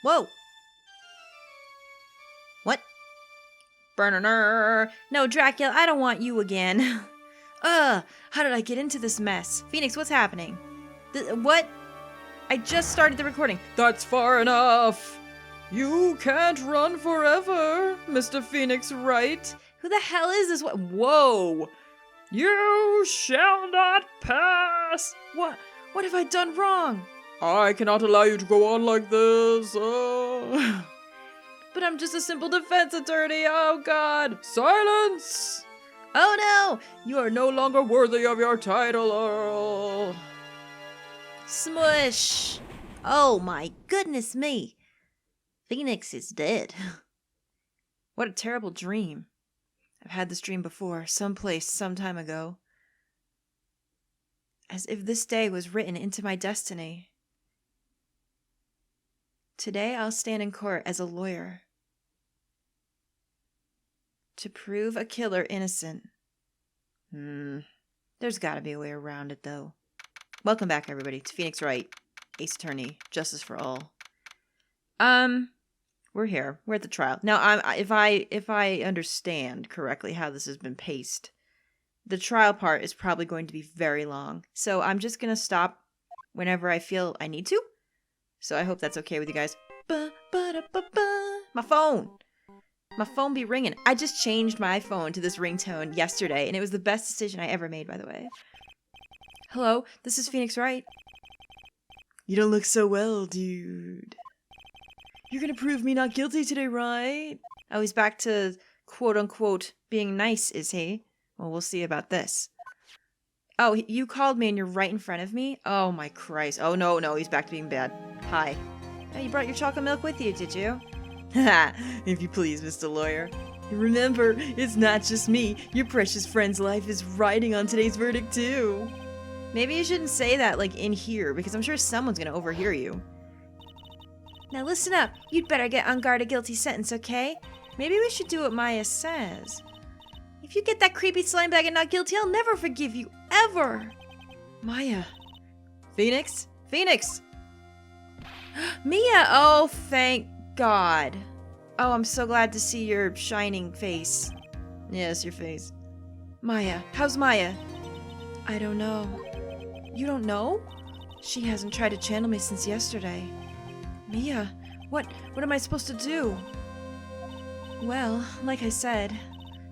Whoa! What? Burner. No, Dracula, I don't want you again. How did I get into this mess? Phoenix, what's happening? What? I just started the recording. That's far enough. You can't run forever, Mr. Phoenix Wright. Who the hell is this? Whoa! You shall not pass. What have I done wrong? I cannot allow you to go on like this. But I'm just a simple defense attorney. Oh, God. Silence! Oh, no. You are no longer worthy of your title, Earl. Smush. Oh, my goodness me. Phoenix is dead. What a terrible dream. I've had this dream before, someplace, some time ago. As if this day was written into my destiny. Today I'll stand in court as a lawyer. To prove a killer innocent. There's gotta be a way around it, though. Welcome back, everybody, to Phoenix Wright, Ace Attorney, Justice for All. We're here. We're at the trial. Now, if I understand correctly how this has been paced, the trial part is probably going to be very long. So I'm just gonna stop whenever I feel I need to. So I hope that's okay with you guys. My phone! My phone be ringing. I just changed my phone to this ringtone yesterday, and it was the best decision I ever made, by the way. Hello, this is Phoenix Wright. You don't look so well, dude. You're gonna prove me not guilty today, right? Oh, he's back to quote-unquote being nice, is he? Well, we'll see about this. Oh, you called me and you're right in front of me? Oh my Christ. Oh, no, he's back to being bad. Hi. Oh, you brought your chocolate milk with you, did you? Haha, if you please, Mr. Lawyer. Remember, it's not just me. Your precious friend's life is riding on today's verdict, too. Maybe you shouldn't say that, like, in here, because I'm sure someone's gonna overhear you. Now listen up. You'd better get on guard a guilty sentence, okay? Maybe we should do what Maya says. If you get that creepy slime bag and not guilty, I'll never forgive you, ever! Maya. Phoenix? Phoenix! Mia! Oh, thank God. Oh, I'm so glad to see your shining face. Yes, your face. Maya. How's Maya? I don't know. You don't know? She hasn't tried to channel me since yesterday. Mia, what am I supposed to do? Well, like I said,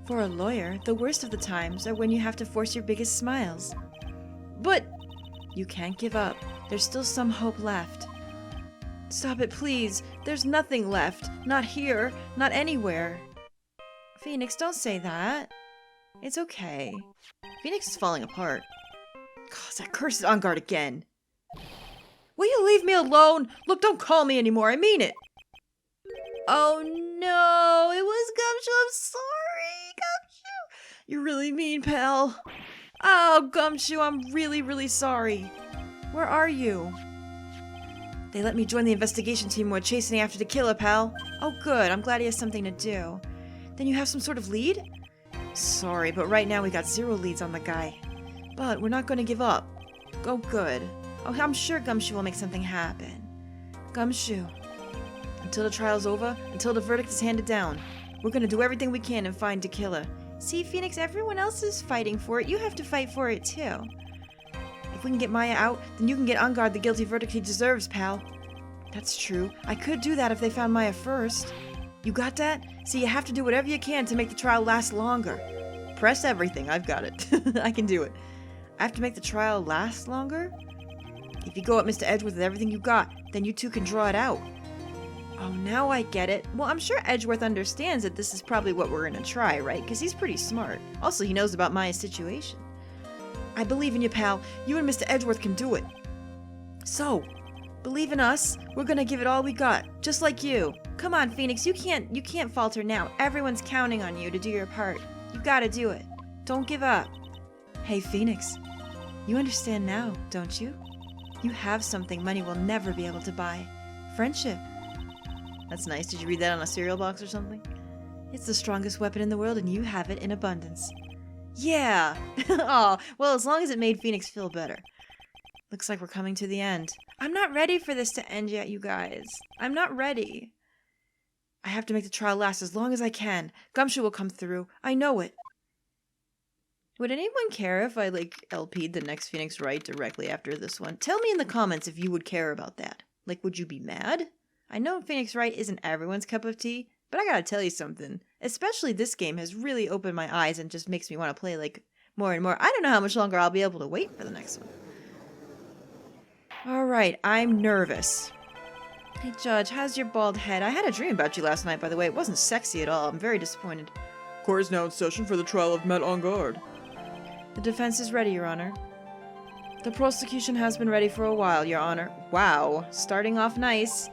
for a lawyer, the worst of the times are when you have to force your biggest smiles. But you can't give up. There's still some hope left. Stop it, please. There's nothing left. Not here. Not anywhere. Phoenix, don't say that. It's okay. Phoenix is falling apart. God, that cursed on guard again. Will you leave me alone? Look, don't call me anymore. I mean it. Oh no, it was Gumshoe. I'm sorry, Gumshoe. You're really mean, pal. Oh, Gumshoe, I'm really, really sorry. Where are you? They let me join the investigation team while chasing after the killer, pal. Oh, good. I'm glad he has something to do. Then you have some sort of lead? Sorry, but right now we got 0 leads on the guy. But we're not going to give up. Oh, good. Oh, I'm sure Gumshoe will make something happen. Gumshoe. Until the trial's over, until the verdict is handed down, we're going to do everything we can and find the killer. See, Phoenix, everyone else is fighting for it. You have to fight for it, too. If we can get Maya out, then you can get on guard the guilty verdict he deserves, pal. That's true. I could do that if they found Maya first. You got that? See, you have to do whatever you can to make the trial last longer. Press everything. I've got it. I can do it. I have to make the trial last longer? If you go at Mr. Edgeworth with everything you got, then you two can draw it out. Oh, now I get it. Well, I'm sure Edgeworth understands that this is probably what we're gonna try, right? Because he's pretty smart. Also, he knows about Maya's situation. I believe in you, pal. You and Mr. Edgeworth can do it. So, believe in us. We're gonna give it all we got, just like you. Come on, Phoenix. You can't falter now. Everyone's counting on you to do your part. You gotta do it. Don't give up. Hey, Phoenix. You understand now, don't you? You have something money will never be able to buy. Friendship. That's nice. Did you read that on a cereal box or something? It's the strongest weapon in the world, and you have it in abundance. Yeah! Oh, well, as long as it made Phoenix feel better. Looks like we're coming to the end. I'm not ready for this to end yet, you guys. I'm not ready. I have to make the trial last as long as I can. Gumshoe will come through. I know it. Would anyone care if I, LP'd the next Phoenix Wright directly after this one? Tell me in the comments if you would care about that. Would you be mad? I know Phoenix Wright isn't everyone's cup of tea, but I gotta tell you something. Especially this game has really opened my eyes and just makes me want to play, more and more. I don't know how much longer I'll be able to wait for the next one. Alright, I'm nervous. Hey, Judge, how's your bald head? I had a dream about you last night, by the way. It wasn't sexy at all. I'm very disappointed. Court is now in session for the trial of Matt en garde. The defense is ready, Your Honor. The prosecution has been ready for a while, Your Honor. Wow, starting off nice.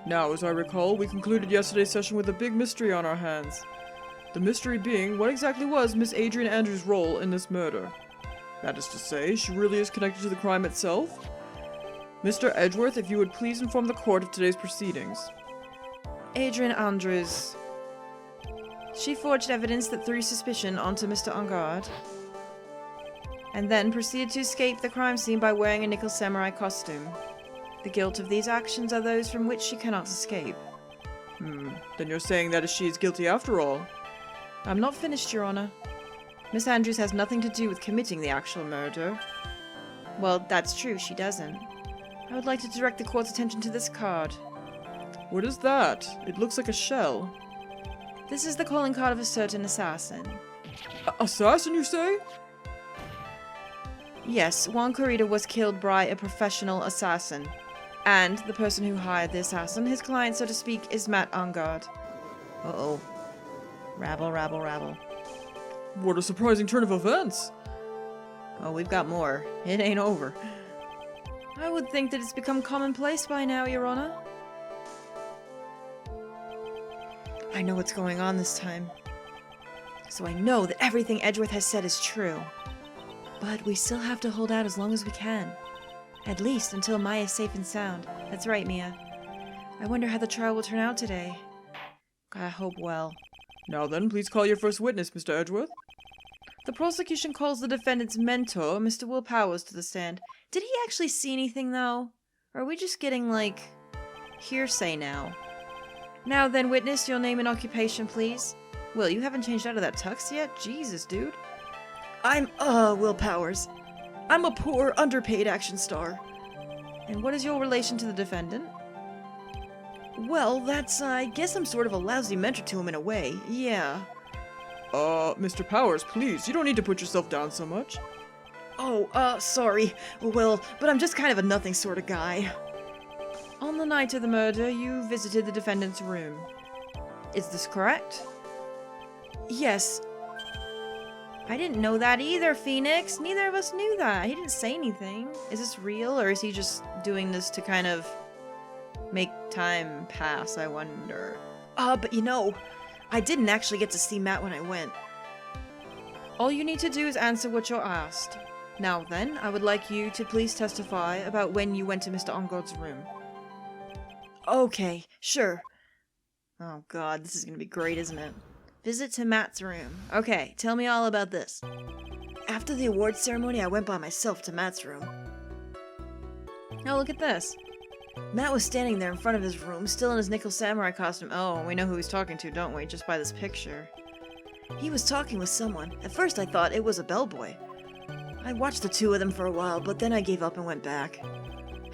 Now, as I recall, we concluded yesterday's session with a big mystery on our hands. The mystery being, what exactly was Miss Adrian Andrews' role in this murder? That is to say, she really is connected to the crime itself? Mr. Edgeworth, if you would please inform the court of today's proceedings. Adrian Andrews. She forged evidence that threw suspicion onto Mr. en garde, and then proceeded to escape the crime scene by wearing a nickel samurai costume. The guilt of these actions are those from which she cannot escape. Then you're saying that she is guilty after all? I'm not finished, Your Honor. Miss Andrews has nothing to do with committing the actual murder. Well, that's true, she doesn't. I would like to direct the court's attention to this card. What is that? It looks like a shell. This is the calling card of a certain assassin. Assassin, you say? Yes, Juan Corrida was killed by a professional assassin. And the person who hired the assassin, his client, so to speak, is Matt en garde. Uh-oh. Rabble, rabble, rabble. What a surprising turn of events! Oh, we've got more. It ain't over. I would think that it's become commonplace by now, Your Honor. I know what's going on this time. So I know that everything Edgeworth has said is true. But we still have to hold out as long as we can. At least until Maya's safe and sound. That's right, Mia. I wonder how the trial will turn out today. I hope well. Now then, please call your first witness, Mr. Edgeworth. The prosecution calls the defendant's mentor, Mr. Will Powers, to the stand. Did he actually see anything, though? Or are we just getting, hearsay now? Now then, witness, your name and occupation, please. Will, you haven't changed out of that tux yet? Jesus, dude. I'm, Will Powers. I'm a poor, underpaid action star. And what is your relation to the defendant? Well, that's, I guess I'm sort of a lousy mentor to him in a way, yeah. Mr. Powers, please, you don't need to put yourself down so much. Oh, sorry, Will, but I'm just kind of a nothing sort of guy. On the night of the murder, you visited the defendant's room. Is this correct? Yes. I didn't know that either, Phoenix. Neither of us knew that. He didn't say anything. Is this real, or is he just doing this to kind of make time pass, I wonder? But I didn't actually get to see Matt when I went. All you need to do is answer what you're asked. Now then, I would like you to please testify about when you went to Mr. en garde's room. Okay, sure. Oh god, this is gonna be great, isn't it? Visit to Matt's room. Okay, tell me all about this. After the awards ceremony, I went by myself to Matt's room. Oh, look at this. Matt was standing there in front of his room, still in his nickel samurai costume. Oh, we know who he's talking to, don't we? Just by this picture. He was talking with someone. At first I thought it was a bellboy. I watched the two of them for a while, but then I gave up and went back.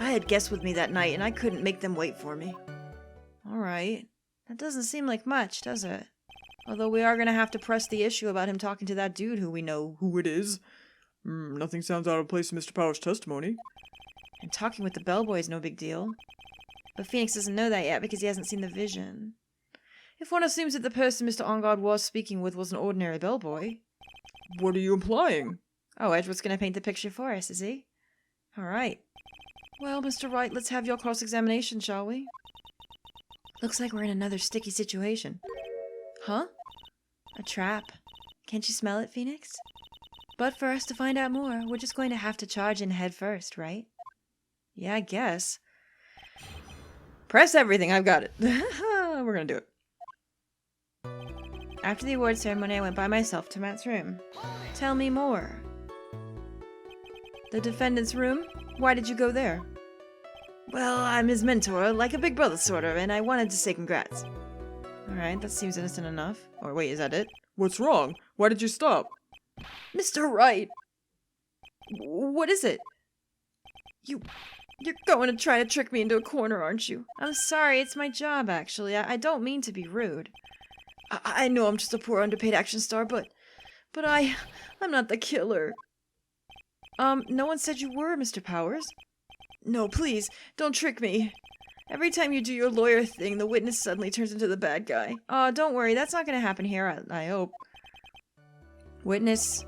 I had guests with me that night, and I couldn't make them wait for me. Alright. That doesn't seem like much, does it? Although we are gonna have to press the issue about him talking to that dude who we know who it is. Nothing sounds out of place in Mr. Powers' testimony. And talking with the bellboy is no big deal. But Phoenix doesn't know that yet because he hasn't seen the vision. If one assumes that the person Mr. en garde was speaking with was an ordinary bellboy. What are you implying? Oh, Edgeworth's gonna paint the picture for us, is he? Alright. Well, Mr. Wright, let's have your cross-examination, shall we? Looks like we're in another sticky situation. Huh? A trap. Can't you smell it, Phoenix? But for us to find out more, we're just going to have to charge in head first, right? Yeah, I guess. Press everything, I've got it. We're gonna do it. After the award ceremony, I went by myself to Matt's room. Tell me more. The defendant's room? Why did you go there? Well, I'm his mentor, like a big brother sort of, and I wanted to say congrats. Alright, that seems innocent enough. Or wait, is that it? What's wrong? Why did you stop? Mr. Wright! What is it? You're going to try to trick me into a corner, aren't you? I'm sorry, it's my job, actually. I don't mean to be rude. I know I'm just a poor underpaid action star, but I'm not the killer. No one said you were, Mr. Powers. No, please, don't trick me. Every time you do your lawyer thing, the witness suddenly turns into the bad guy. Oh, don't worry, that's not gonna happen here, I hope. Witness,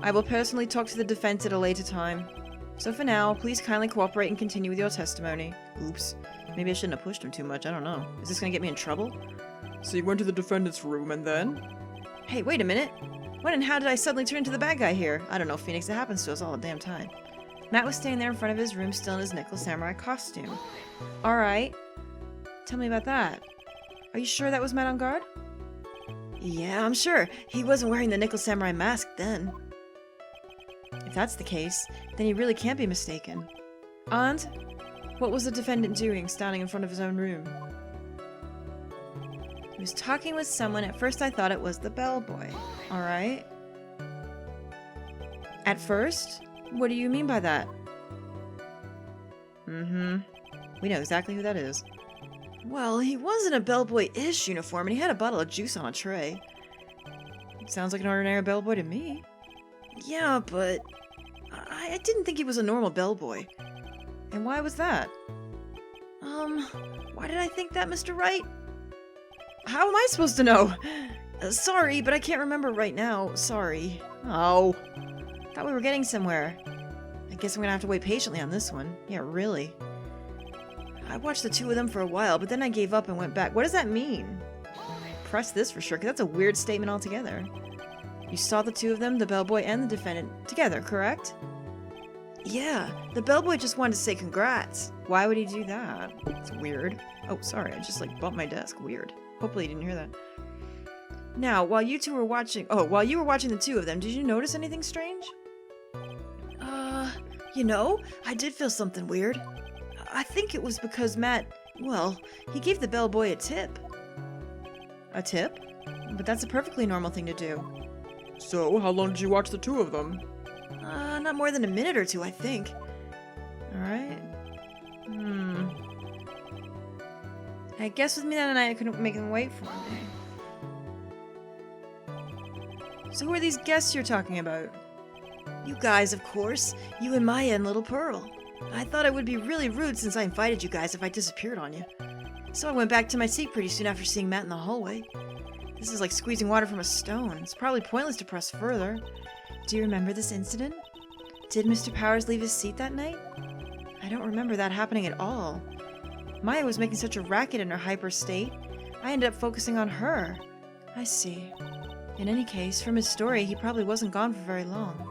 I will personally talk to the defense at a later time. So for now, please kindly cooperate and continue with your testimony. Oops. Maybe I shouldn't have pushed him too much, I don't know. Is this gonna get me in trouble? So you went to the defendant's room and then? Hey, wait a minute. When and how did I suddenly turn into the bad guy here? I don't know, Phoenix, it happens to us all the damn time. Matt was standing there in front of his room, still in his nickel samurai costume. Alright. Tell me about that. Are you sure that was Matt on guard? Yeah, I'm sure. He wasn't wearing the nickel samurai mask then. If that's the case, then he really can't be mistaken. And what was the defendant doing, standing in front of his own room? He was talking with someone. At first I thought it was the bellboy. Alright. At first? What do you mean by that? We know exactly who that is. Well, he was in a bellboy-ish uniform and he had a bottle of juice on a tray. Sounds like an ordinary bellboy to me. Yeah, but I didn't think he was a normal bellboy. And why was that? Why did I think that, Mr. Wright? How am I supposed to know? Sorry, but I can't remember right now. Sorry. Oh. Thought we were getting somewhere. I guess I'm gonna have to wait patiently on this one. Yeah, really. I watched the two of them for a while, but then I gave up and went back. What does that mean? Press this for sure, because that's a weird statement altogether. You saw the two of them, the bellboy and the defendant, together, correct? Yeah, the bellboy just wanted to say congrats. Why would he do that? It's weird. Oh, sorry, I just bumped my desk. Weird. Hopefully you didn't hear that. Now, while you were watching the two of them, did you notice anything strange? I did feel something weird. I think it was because Matt, well, he gave the bellboy a tip. A tip? But that's a perfectly normal thing to do. So, how long did you watch the two of them? Not more than a minute or two, I think. Alright. I guess with me that night I couldn't make him wait for me. So who are these guests you're talking about? You guys, of course. You and Maya and Little Pearl. I thought it would be really rude since I invited you guys if I disappeared on you. So I went back to my seat pretty soon after seeing Matt in the hallway. This is like squeezing water from a stone. It's probably pointless to press further. Do you remember this incident? Did Mr. Powers leave his seat that night? I don't remember that happening at all. Maya was making such a racket in her hyper state. I ended up focusing on her. I see. In any case, from his story, he probably wasn't gone for very long.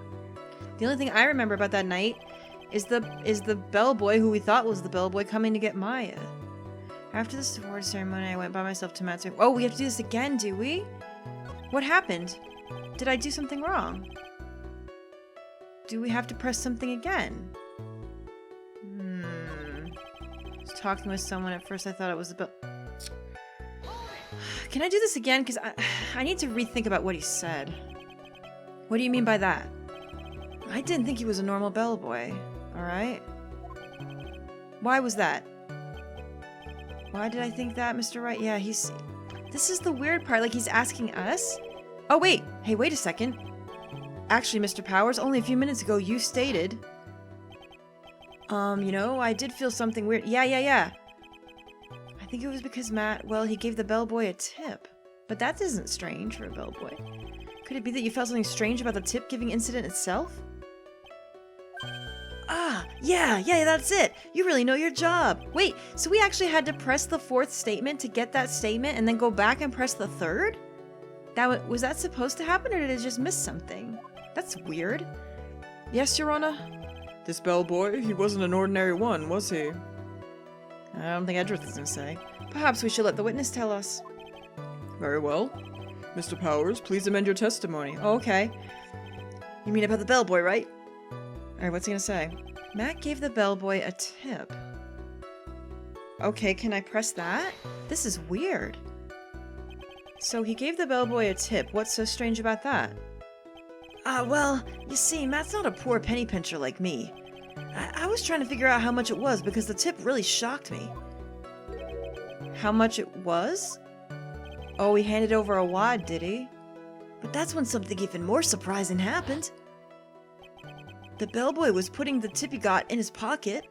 The only thing I remember about that night is the bellboy who we thought was the bellboy coming to get Maya. After the sword ceremony, I went by myself to Matt's room. Oh, we have to do this again, do we? What happened? Did I do something wrong? Do we have to press something again? I was talking with someone. At first I thought it was the bell. Can I do this again? Because I need to rethink about what he said. What do you mean by that? I didn't think he was a normal bellboy. Alright? Why was that? Why did I think that, Mr. Wright? Yeah, he's... This is the weird part, like he's asking us? Oh, wait! Hey, wait a second. Actually, Mr. Powers, only a few minutes ago you stated... I did feel something weird. Yeah. I think it was because Matt, well, he gave the bellboy a tip. But that isn't strange for a bellboy. Could it be that you felt something strange about the tip-giving incident itself? Yeah, that's it. You really know your job. Wait, so we actually had to press the fourth statement to get that statement and then go back and press the third? Was that supposed to happen, or did it just miss something? That's weird. Yes, Your Honor? This bellboy, he wasn't an ordinary one, was he? I don't think Edgeworth is gonna say. Perhaps we should let the witness tell us. Very well. Mr. Powers, please amend your testimony. Oh, okay. You mean about the bellboy, right? Alright, what's he gonna say? Matt gave the bellboy a tip. Okay, can I press that? This is weird. So he gave the bellboy a tip. What's so strange about that? Well, you see, Matt's not a poor penny pincher like me. I was trying to figure out how much it was because the tip really shocked me. How much it was? Oh, he handed over a wad, did he? But that's when something even more surprising happened. The bellboy was putting the tip he got in his pocket,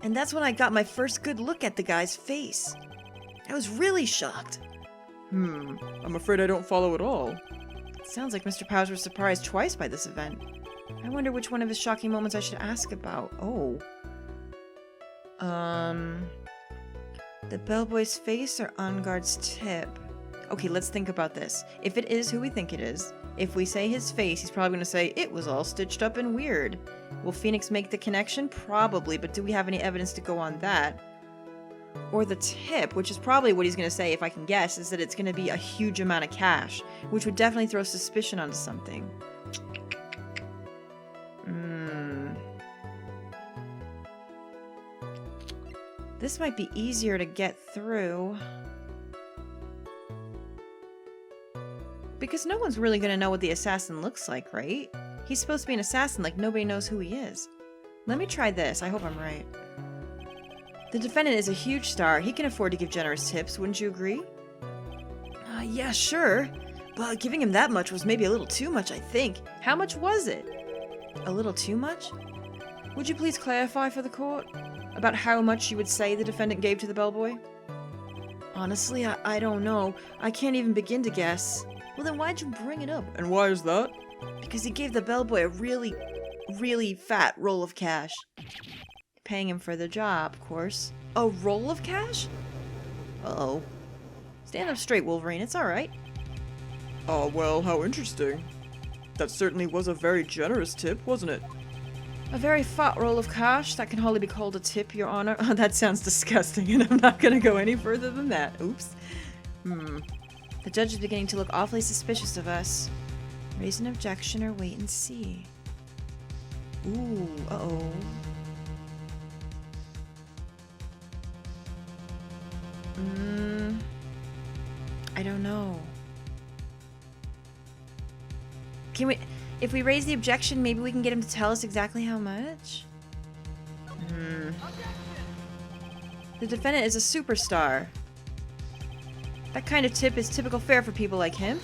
and that's when I got my first good look at the guy's face. I was really shocked. I'm afraid I don't follow at all. Sounds like Mr. Powers was surprised twice by this event. I wonder which one of his shocking moments I should ask about. Oh. The bellboy's face or Enguarde's tip? Okay, let's think about this. If it is who we think it is, if we say his face, he's probably going to say, it was all stitched up and weird. Will Phoenix make the connection? Probably, but do we have any evidence to go on that? Or the tip, which is probably what he's going to say, if I can guess, is that it's going to be a huge amount of cash, which would definitely throw suspicion onto something. This might be easier to get through. Because no one's really going to know what the assassin looks like, right? He's supposed to be an assassin, like nobody knows who he is. Let me try this. I hope I'm right. The defendant is a huge star. He can afford to give generous tips, wouldn't you agree? Yeah, sure. But giving him that much was maybe a little too much, I think. How much was it? A little too much? Would you please clarify for the court about how much you would say the defendant gave to the bellboy? Honestly, I don't know. I can't even begin to guess. Well, then why'd you bring it up? And why is that? Because he gave the bellboy a really fat roll of cash. Paying him for the job, of course. A roll of cash? Uh-oh. Stand up straight, Wolverine. It's alright. Oh, well, how interesting. That certainly was a very generous tip, wasn't it? A very fat roll of cash? That can hardly be called a tip, Your Honor. Oh, that sounds disgusting, and I'm not gonna go any further than that. Oops. The judge is beginning to look awfully suspicious of us. Raise an objection or wait and see. Ooh, uh-oh. I don't know. Can we... If we raise the objection, maybe we can get him to tell us exactly how much? The defendant is a superstar. That kind of tip is typical fare for people like him.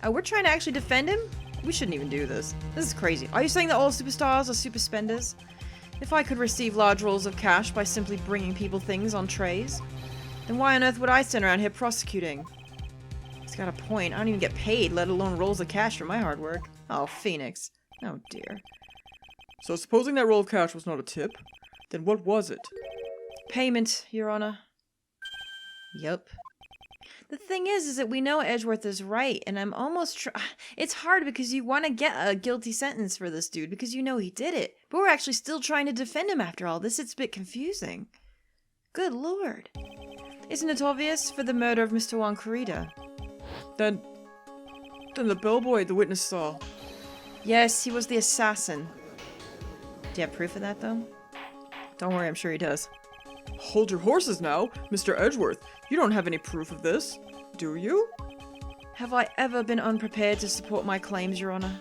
Oh, we're trying to actually defend him? We shouldn't even do this. This is crazy. Are you saying that all superstars are super spenders? If I could receive large rolls of cash by simply bringing people things on trays, then why on earth would I stand around here prosecuting? He's got a point. I don't even get paid, let alone rolls of cash for my hard work. Oh, Phoenix. Oh, dear. So supposing that roll of cash was not a tip, then what was it? Payment, Your Honor. Yup. The thing is that we know Edgeworth is right, and I'm almost it's hard because you want to get a guilty sentence for this dude because you know he did it. But we're actually still trying to defend him after all this. It's a bit confusing. Good lord. Isn't it obvious? For the murder of Mr. Juan Corrida. Then the bellboy the witness saw. Yes, he was the assassin. Do you have proof of that, though? Don't worry, I'm sure he does. Hold your horses now, Mr. Edgeworth. You don't have any proof of this, do you? Have I ever been unprepared to support my claims, Your Honor?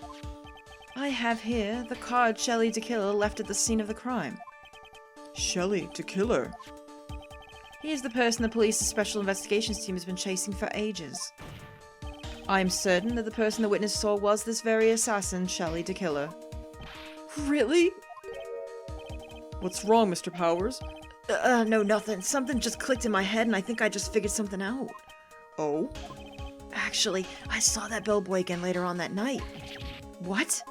I have here the card Shelley de Killer left at the scene of the crime. Shelley de Killer? He is the person the police's special investigations team has been chasing for ages. I am certain that the person the witness saw was this very assassin, Shelley de Killer. Really? What's wrong, Mr. Powers? No, nothing. Something just clicked in my head and I think I just figured something out. Oh? Actually, I saw that bellboy again later on that night. What?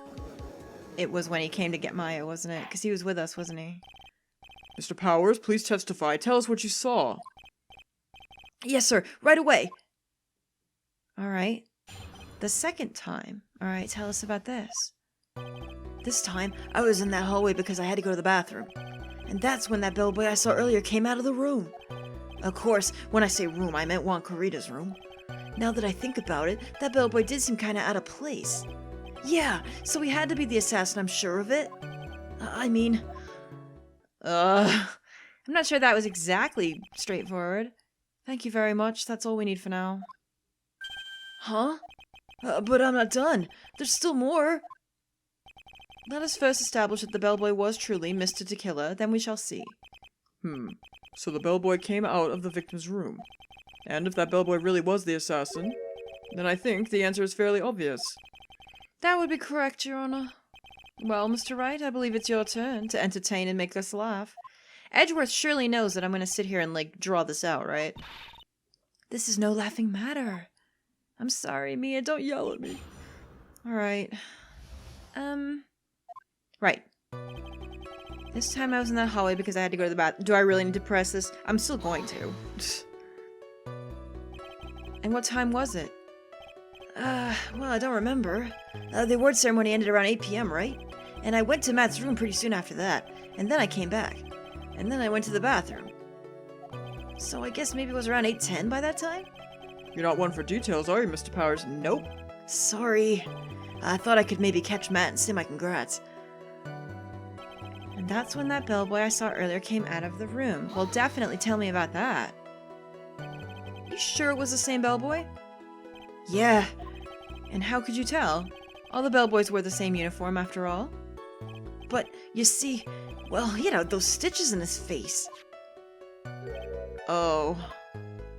It was when he came to get Maya, wasn't it? Because he was with us, wasn't he? Mr. Powers, please testify. Tell us what you saw. Yes, sir. Right away. Alright. The second time. Alright, tell us about this. This time, I was in that hallway because I had to go to the bathroom. And that's when that bellboy I saw earlier came out of the room. Of course, when I say room, I meant Juan Corrida's room. Now that I think about it, that bellboy did seem kinda out of place. Yeah, so he had to be the assassin, I'm sure of it. I'm not sure that was exactly straightforward. Thank you very much, that's all we need for now. Huh? But I'm not done. There's still more. Let us first establish that the bellboy was truly Mr. Tequila, then we shall see. So the bellboy came out of the victim's room. And if that bellboy really was the assassin, then I think the answer is fairly obvious. That would be correct, Your Honor. Well, Mr. Wright, I believe it's your turn to entertain and make us laugh. Edgeworth surely knows that I'm going to sit here and, draw this out, right? This is no laughing matter. I'm sorry, Mia, don't yell at me. Alright. Right. This time I was in that hallway because I had to go to the bathroom. Do I really need to press this? I'm still going to. And what time was it? Well, I don't remember. The award ceremony ended around 8 p.m., right? And I went to Matt's room pretty soon after that. And then I came back. And then I went to the bathroom. So I guess maybe it was around 8:10 by that time? You're not one for details, are you, Mr. Powers? Nope. Sorry. I thought I could maybe catch Matt and say my congrats. And that's when that bellboy I saw earlier came out of the room. Well, definitely tell me about that. You sure it was the same bellboy? Yeah. And how could you tell? All the bellboys wore the same uniform after all. But, you see, well, he had those stitches in his face. Oh.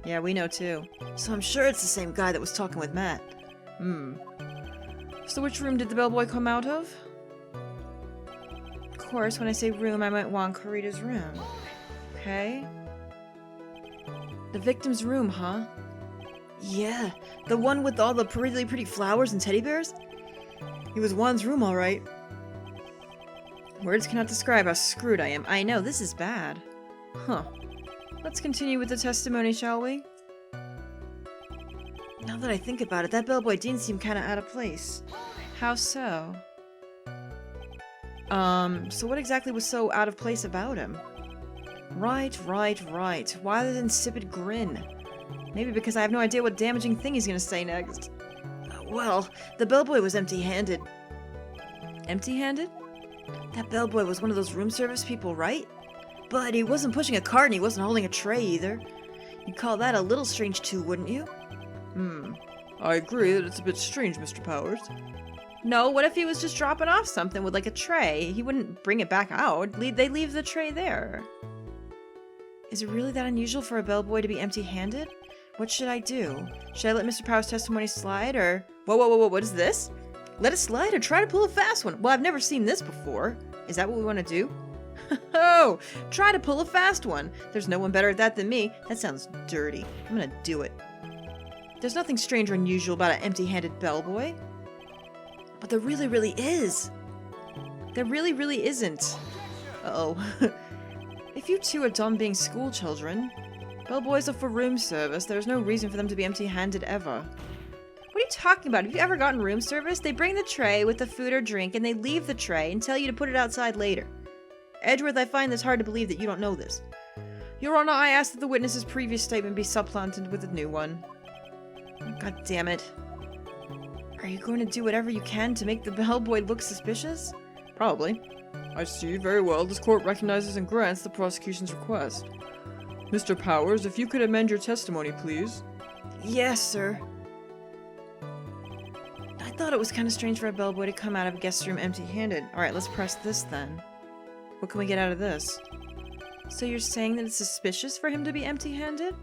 Yeah, we know too. So I'm sure it's the same guy that was talking with Matt. So which room did the bellboy come out of? Of course, when I say room, I meant Juan Corrida's room. Okay. The victim's room, huh? Yeah, the one with all the really pretty flowers and teddy bears? It was Juan's room, all right. Words cannot describe how screwed I am. I know, this is bad. Huh. Let's continue with the testimony, shall we? Now that I think about it, that bellboy didn't seem kind of out of place. How so? So what exactly was so out of place about him? Right. Why the insipid grin? Maybe because I have no idea what damaging thing he's gonna say next. Well, the bellboy was empty-handed. Empty-handed? That bellboy was one of those room service people, right? But he wasn't pushing a cart and he wasn't holding a tray either. You'd call that a little strange too, wouldn't you? I agree that it's a bit strange, Mr. Powers. No, what if he was just dropping off something with a tray? He wouldn't bring it back out. They leave the tray there. Is it really that unusual for a bellboy to be empty-handed? What should I do? Should I let Mr. Powers' testimony slide, or... Whoa, what is this? Let it slide or try to pull a fast one? Well, I've never seen this before. Is that what we want to do? Oh, try to pull a fast one. There's no one better at that than me. That sounds dirty. I'm gonna do it. There's nothing strange or unusual about an empty-handed bellboy. But there really is. There really isn't. Uh-oh. If you two are done being school children, bellboys are for room service. There's no reason for them to be empty-handed ever. What are you talking about? Have you ever gotten room service? They bring the tray with the food or drink and they leave the tray and tell you to put it outside later. Edgeworth, I find this hard to believe that you don't know this. Your Honor, I ask that the witness's previous statement be supplanted with a new one. God damn it. Are you going to do whatever you can to make the bellboy look suspicious? Probably. I see. Very well. This court recognizes and grants the prosecution's request. Mr. Powers, if you could amend your testimony, please. Yes, sir. I thought it was kind of strange for a bellboy to come out of a guest room empty-handed. Alright, let's press this then. What can we get out of this? So you're saying that it's suspicious for him to be empty-handed?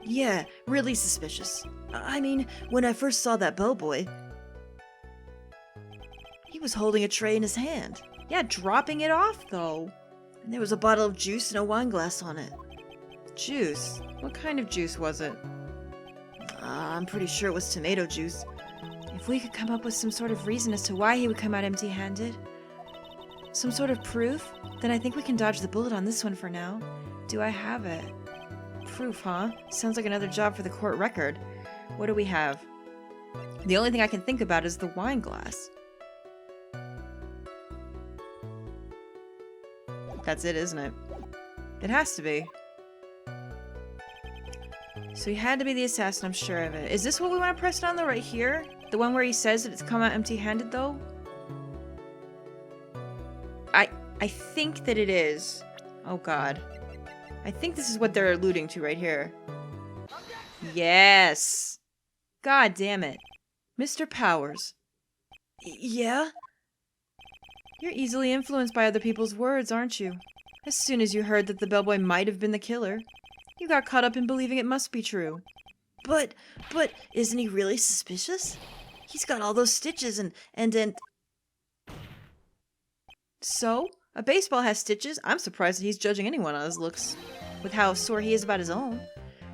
Yeah, really suspicious. I mean, when I first saw that bellboy, he was holding a tray in his hand. Yeah, dropping it off, though. And there was a bottle of juice and a wine glass on it. Juice? What kind of juice was it? I'm pretty sure it was tomato juice. If we could come up with some sort of reason as to why he would come out empty-handed, some sort of proof, then I think we can dodge the bullet on this one for now. Do I have it? Proof, huh? Sounds like another job for the court record. What do we have? The only thing I can think about is the wine glass. That's it, isn't it? It has to be. So he had to be the assassin, I'm sure of it. Is this what we want to press down though, right here? The one where he says that it's come out empty-handed, though? I think that it is. Oh, God. I think this is what they're alluding to right here. Yes! God damn it. Mr. Powers. Yeah? You're easily influenced by other people's words, aren't you? As soon as you heard that the bellboy might have been the killer, you got caught up in believing it must be true. But, isn't he really suspicious? He's got all those stitches and... So? A baseball has stitches. I'm surprised that he's judging anyone on his looks, with how sore he is about his own.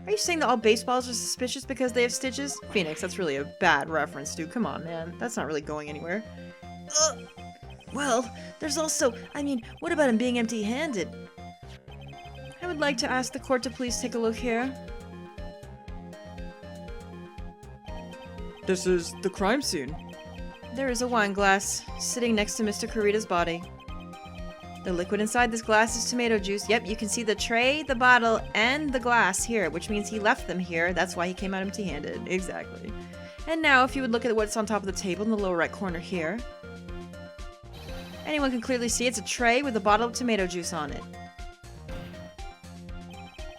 Are you saying that all baseballs are suspicious because they have stitches? Phoenix, that's really a bad reference, dude. Come on, man. That's not really going anywhere. Well, there's also... I mean, what about him being empty-handed? I would like to ask the court to please take a look here. This is the crime scene. There is a wine glass sitting next to Mr. Kurita's body. The liquid inside this glass is tomato juice. Yep, you can see the tray, the bottle, and the glass here, which means he left them here. That's why he came out empty-handed. Exactly. And now, if you would look at what's on top of the table in the lower right corner here, anyone can clearly see it's a tray with a bottle of tomato juice on it.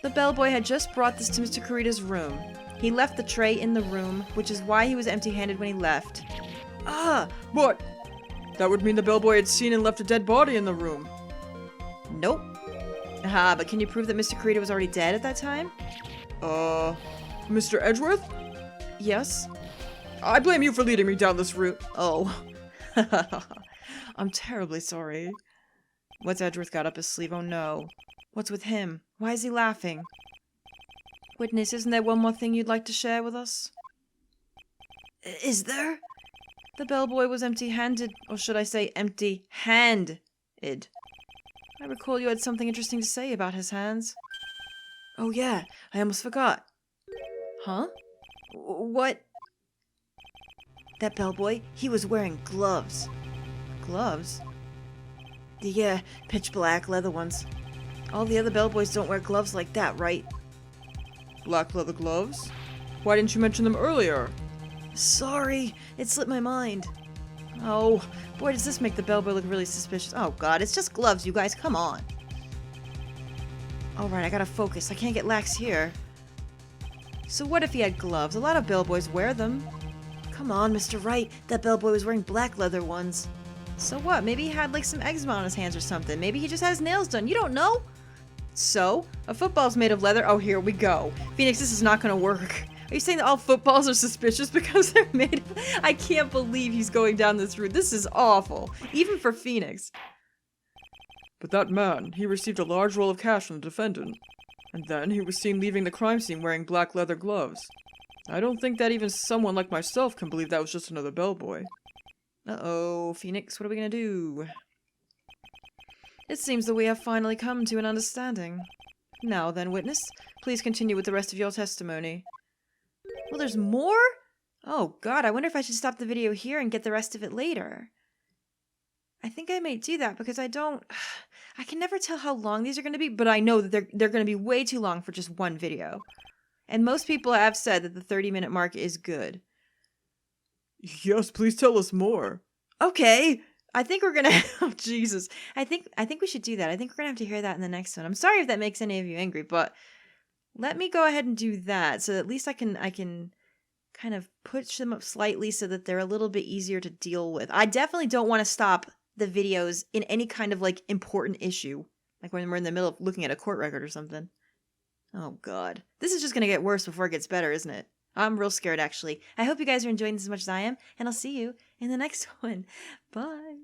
The bellboy had just brought this to Mr. Kurita's room. He left the tray in the room, which is why he was empty-handed when he left. What? That would mean the bellboy had seen and left a dead body in the room. Nope. But can you prove that Mr. Kurita was already dead at that time? Mr. Edgeworth? Yes. I blame you for leading me down this route. Oh. I'm terribly sorry. What's Edgeworth got up his sleeve? Oh no. What's with him? Why is he laughing? Witness, isn't there one more thing you'd like to share with us? Is there? The bellboy was empty-handed, or should I say empty-handed. I recall you had something interesting to say about his hands. Oh yeah, I almost forgot. Huh? What? That bellboy, he was wearing gloves. Gloves? The, pitch black leather ones. All the other bellboys don't wear gloves like that, right? Black leather gloves? Why didn't you mention them earlier? Sorry, it slipped my mind. Oh, boy, does this make the bellboy look really suspicious. Oh god, it's just gloves, you guys, come on. Alright, I gotta focus. I can't get lax here. So what if he had gloves? A lot of bellboys wear them. Come on, Mr. Wright. That bellboy was wearing black leather ones. So what? Maybe he had like some eczema on his hands or something. Maybe he just had his nails done. You don't know. So, a football's made of leather. Oh, here we go. Phoenix, this is not gonna work. Are you saying that all footballs are suspicious because they're made of... I can't believe he's going down this route. This is awful. Even for Phoenix. But that man, he received a large roll of cash from the defendant. And then he was seen leaving the crime scene wearing black leather gloves. I don't think that even someone like myself can believe that was just another bellboy. Uh-oh, Phoenix, what are we gonna do? It seems that we have finally come to an understanding. Now then, witness, please continue with the rest of your testimony. Well, there's more? Oh god, I wonder if I should stop the video here and get the rest of it later. I think I may do that because I can never tell how long these are going to be, but I know that they're going to be way too long for just one video. And most people have said that the 30-minute mark is good. Yes, please tell us more. Okay. I think we're gonna... Oh, Jesus. I think we should do that. I think we're gonna have to hear that in the next one. I'm sorry if that makes any of you angry, but let me go ahead and do that so that at least I can kind of push them up slightly so that they're a little bit easier to deal with. I definitely don't want to stop the videos in any kind of like important issue, like when we're in the middle of looking at a court record or something. Oh god. This is just gonna get worse before it gets better, isn't it? I'm real scared, actually. I hope you guys are enjoying this as much as I am, and I'll see you in the next one. Bye.